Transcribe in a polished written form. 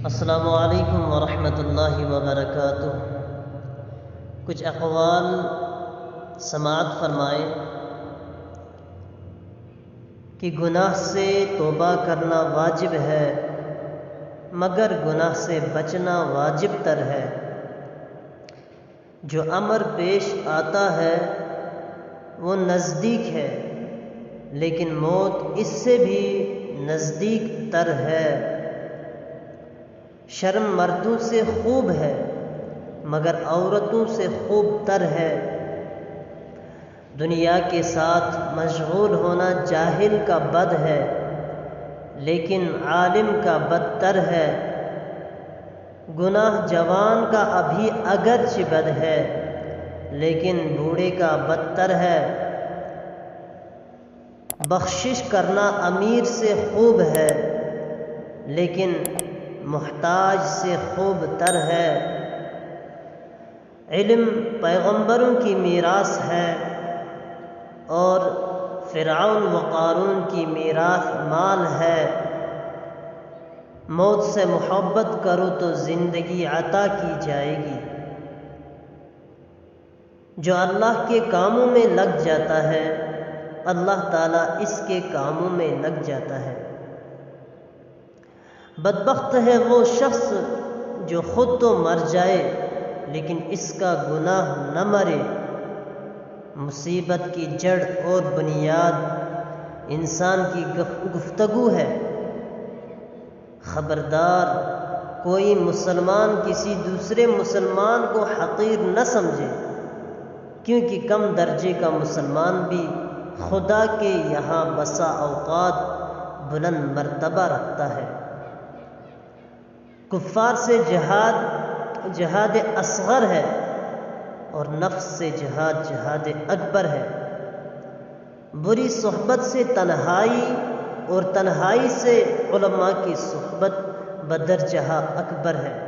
السلام علیکم ورحمۃ اللہ وبرکاتہ۔ کچھ اقوال سماعت فرمائیں کہ گناہ سے توبہ کرنا واجب ہے، مگر گناہ سے بچنا واجب تر ہے۔ جو امر پیش آتا ہے وہ نزدیک ہے، لیکن موت اس سے بھی نزدیک تر ہے۔ شرم مردوں سے خوب ہے، مگر عورتوں سے خوب تر ہے۔ دنیا کے ساتھ مشغول ہونا جاہل کا بد ہے، لیکن عالم کا بدتر ہے۔ گناہ جوان کا ابھی اگرچہ بد ہے، لیکن بوڑھے کا بدتر ہے۔ بخشش کرنا امیر سے خوب ہے، لیکن محتاج سے خوب تر ہے۔ علم پیغمبروں کی میراث ہے، اور فرعون و قارون کی میراث مال ہے۔ موت سے محبت کرو تو زندگی عطا کی جائے گی۔ جو اللہ کے کاموں میں لگ جاتا ہے، اللہ تعالیٰ اس کے کاموں میں لگ جاتا ہے۔ بدبخت ہے وہ شخص جو خود تو مر جائے لیکن اس کا گناہ نہ مرے۔ مصیبت کی جڑ اور بنیاد انسان کی گفتگو ہے۔ خبردار، کوئی مسلمان کسی دوسرے مسلمان کو حقیر نہ سمجھے، کیونکہ کم درجے کا مسلمان بھی خدا کے یہاں بسا اوقات بلند مرتبہ رکھتا ہے۔ کفار سے جہاد اصغر ہے، اور نفس سے جہاد اکبر ہے۔ بری صحبت سے تنہائی، اور تنہائی سے علماء کی صحبت بدرجہ اکبر ہے۔